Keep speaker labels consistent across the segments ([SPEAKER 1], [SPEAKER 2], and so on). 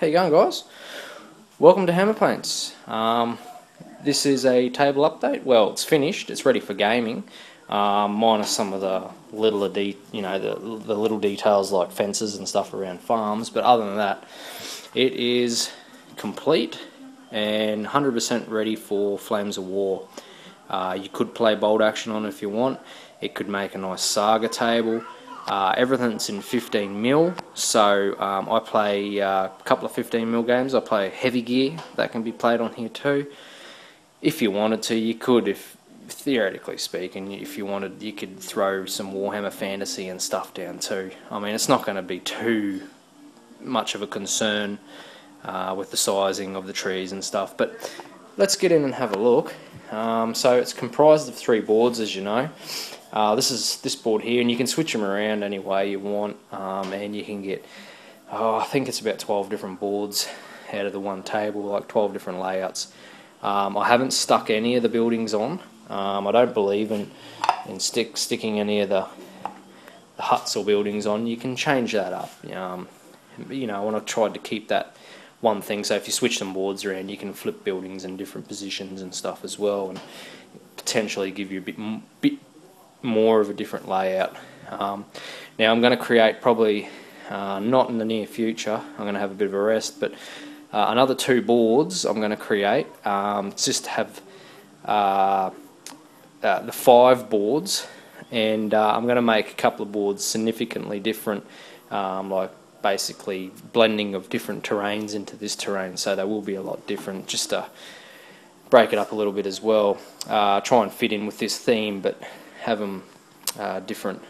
[SPEAKER 1] How you going, guys? Welcome to Hammerpaints. This is a table update. Well, it's finished. It's ready for gaming, minus some of the little the little details like fences and stuff around farms. But other than that, it is complete and 100% ready for Flames of War. You could play bolt action on it if you want. It could make a nice saga table. Everything's in 15mm, so I play a couple of 15mm games. I play heavy gear that can be played on here too. If you wanted to, you could, if theoretically speaking, if you wanted, you could throw some Warhammer Fantasy and stuff down too. I mean, it's not going to be too much of a concern with the sizing of the trees and stuff, but let's get in and have a look. So it's comprised of 3 boards, as you know. This is this board here, and you can switch them around any way you want, and you can get, I think it's about 12 different boards out of the one table, like 12 different layouts. I haven't stuck any of the buildings on. I don't believe in sticking any of the huts or buildings on. You can change that up. You know, when I tried to keep that one thing, so if you switch some boards around, you can flip buildings in different positions and stuff as well, and potentially give you a bit more of a different layout. Now I'm going to create, probably not in the near future, I'm going to have a bit of a rest, but another 2 boards I'm going to create, just to have the 5 boards, and I'm going to make a couple of boards significantly different, like basically blending of different terrains into this terrain, so they will be a lot different, just to break it up a little bit as well. Try and fit in with this theme, but have them different.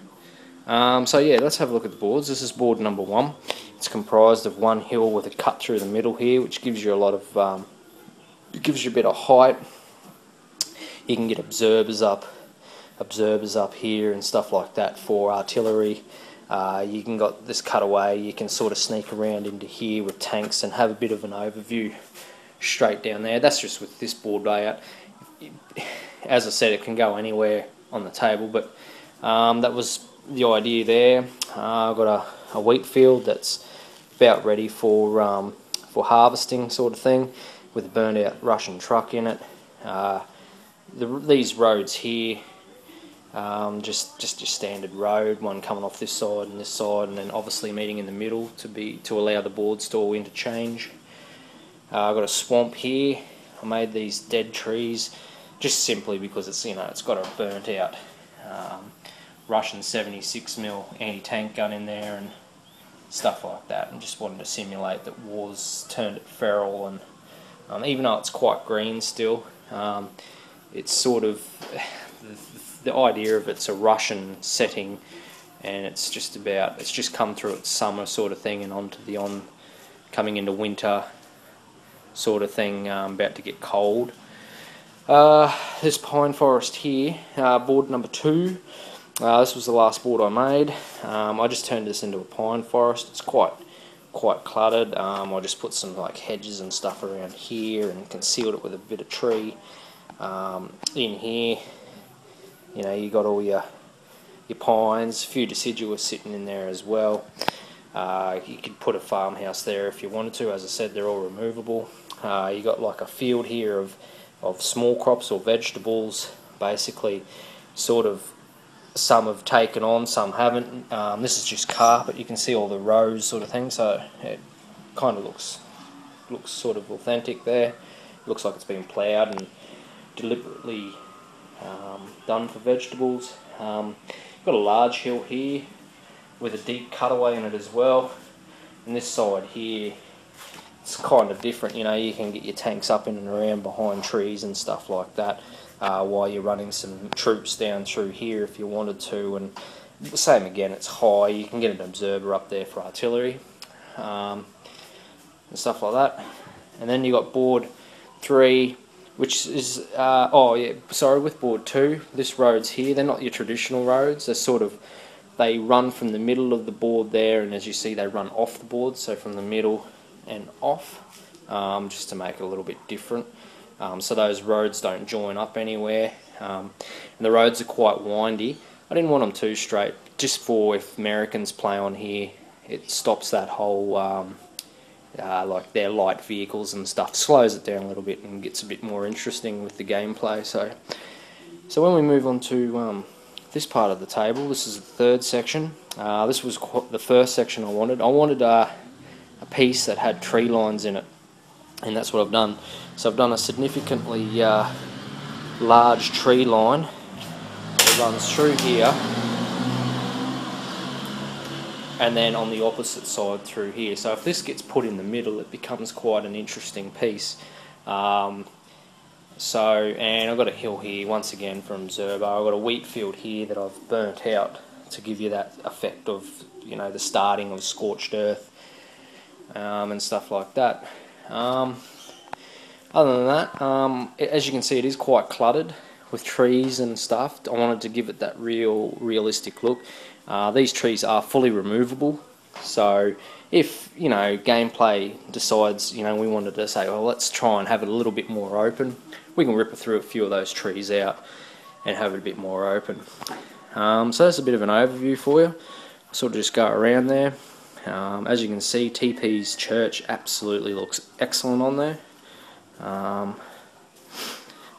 [SPEAKER 1] So yeah, let's have a look at the boards. This is board number 1. It's comprised of one hill with a cut through the middle here, which gives you a lot of, it gives you a bit of height. You can get observers up here and stuff like that for artillery. You can got this cutaway. You can sort of sneak around into here with tanks and have a bit of an overview straight down there. That's just with this board layout. As I said, it can go anywhere on the table, but that was the idea there. I've got a wheat field that's about ready for harvesting, sort of thing, with a burned out Russian truck in it. These roads here, just your standard road, one coming off this side and this side, and then obviously meeting in the middle to allow the boards to all interchange. I've got a swamp here. I made these dead trees just simply because it's, you know, it's got a burnt out Russian 76mm anti-tank gun in there and stuff like that, and just wanted to simulate that war's turned it feral, and even though it's quite green still, it's sort of the idea of it's a Russian setting, and it's just come through its summer sort of thing and onto the coming into winter sort of thing, about to get cold. This pine forest here, board number 2. This was the last board I made. I just turned this into a pine forest. It's quite cluttered. I just put some like hedges and stuff around here and concealed it with a bit of tree. In here, you know, you got all your pines, a few deciduous sitting in there as well. You could put a farmhouse there if you wanted to. As I said, they're all removable. You got like a field here of small crops or vegetables, basically, sort of. Some have taken on, some haven't. This is just carpet. You can see all the rows sort of thing, so it kind of looks sort of authentic there. It looks like it's been ploughed and deliberately done for vegetables. Got a large hill here with a deep cutaway in it as well. And this side here, it's kind of different. You know, you can get your tanks up in and around behind trees and stuff like that, while you're running some troops down through here if you wanted to. And the same again, it's high. You can get an observer up there for artillery, and stuff like that. And then you got board 3, which is with board 2, this road's here. They're not your traditional roads. They're sort of, they run from the middle of the board there, and as you see, they run off the board, so from the middle and off, just to make it a little bit different. So those roads don't join up anywhere, and the roads are quite windy. I didn't want them too straight, just for if Americans play on here, it stops that whole like their light vehicles and stuff. Slows it down a little bit and gets a bit more interesting with the gameplay. So when we move on to this part of the table, this is the third section. This was the first section I wanted. I wanted a piece that had tree lines in it, and that's what I've done. So I've done a significantly large tree line that runs through here, and then on the opposite side through here. So if this gets put in the middle, it becomes quite an interesting piece. And I've got a hill here once again from Zerbo. I've got a wheat field here that I've burnt out to give you that effect of, you know, the starting of scorched earth and stuff like that. Other than that, as you can see, it is quite cluttered with trees and stuff. I wanted to give it that realistic look. These trees are fully removable, so if, you know, gameplay decides, you know, we wanted to say, well, let's try and have it a little bit more open, we can rip through a few of those trees out and have it a bit more open. So that's a bit of an overview for you. I'll sort of just go around there. As you can see, TP's church absolutely looks excellent on there. I'm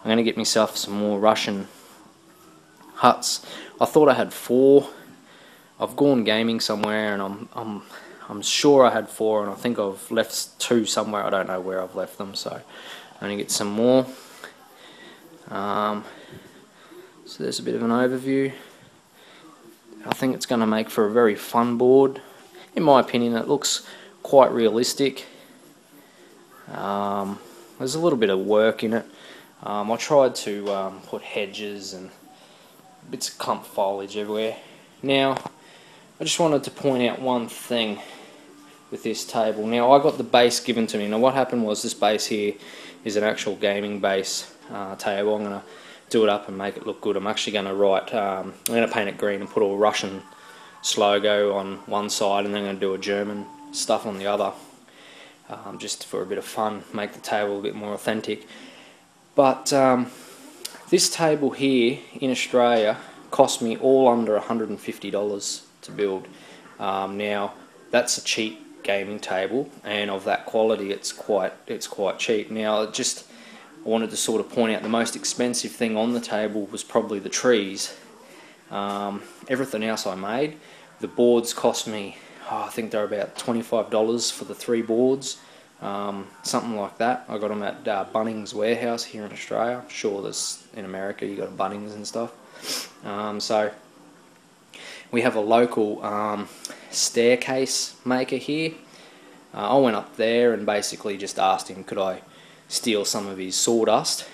[SPEAKER 1] going to get myself some more Russian huts. I thought I had 4. I've gone gaming somewhere and I'm sure I had 4, and I think I've left 2 somewhere. I don't know where I've left them, so I'm going to get some more. So there's a bit of an overview. I think it's going to make for a very fun board. In my opinion, it looks quite realistic. There's a little bit of work in it. I tried to put hedges and bits of clump foliage everywhere. Now, I just wanted to point out one thing with this table. Now, I got the base given to me. Now, what happened was this base here is an actual gaming base table. I'm going to do it up and make it look good. I'm actually going to write, I'm going to paint it green and put a Russian logo on one side, and then I'm going to do a German stuff on the other, just for a bit of fun, make the table a bit more authentic. But this table here in Australia cost me all under $150 to build. Now, that's a cheap gaming table, and of that quality, it's quite cheap. Now, I wanted to sort of point out the most expensive thing on the table was probably the trees. Everything else I made. The boards cost me, I think they're about $25 for the 3 boards, something like that. I got them at Bunnings Warehouse here in Australia. I'm sure there's in America you got a Bunnings and stuff. So we have a local staircase maker here. I went up there and basically just asked him, could I steal some of his sawdust.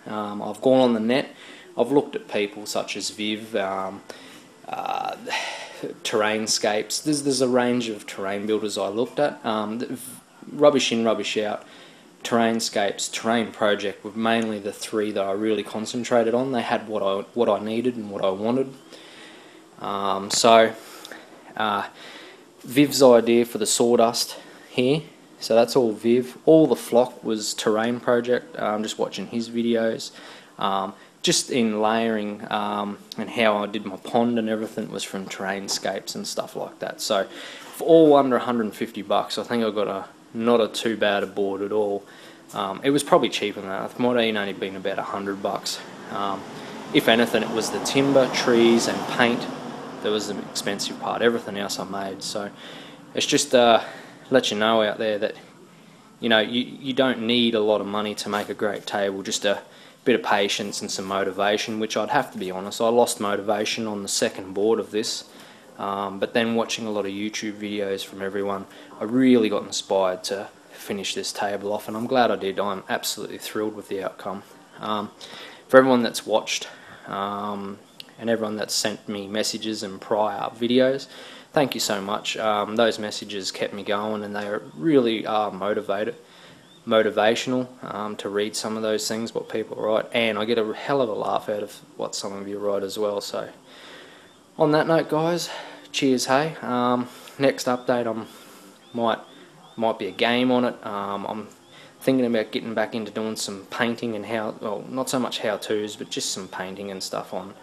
[SPEAKER 1] I've gone on the net. I've looked at people such as Viv, Terrainscapes. There's a range of terrain builders I looked at. Rubbish in, rubbish out. Terrainscapes, Terrain Project were mainly the 3 that I really concentrated on. They had what I needed and what I wanted. Viv's idea for the sawdust here. So that's all Viv. All the flock was Terrain Project. I'm just watching his videos. Just in layering and how I did my pond and everything was from Terrainscapes and stuff like that. So for all under $150, I think I got not a too bad a board at all. It was probably cheaper than that. It might have only been about $100. If anything, it was the timber, trees, and paint that was the expensive part. Everything else I made. So it's just let you know out there that, you know, you don't need a lot of money to make a great table. Just a bit of patience and some motivation, which I'd have to be honest, I lost motivation on the second board of this, but then watching a lot of YouTube videos from everyone, I really got inspired to finish this table off, and I'm glad I did. I'm absolutely thrilled with the outcome. For everyone that's watched and everyone that's sent me messages and prior videos, thank you so much. Those messages kept me going, and they really are motivational to read some of those things, what people write, and I get a hell of a laugh out of what some of you write as well. So on that note, guys, cheers, hey. Next update, might be a game on it. I'm thinking about getting back into doing some painting and not so much how-tos, but just some painting and stuff on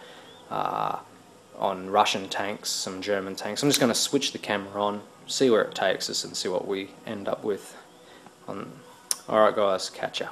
[SPEAKER 1] Russian tanks, some German tanks. I'm just going to switch the camera on, see where it takes us, and see what we end up with. Alright guys, catch ya.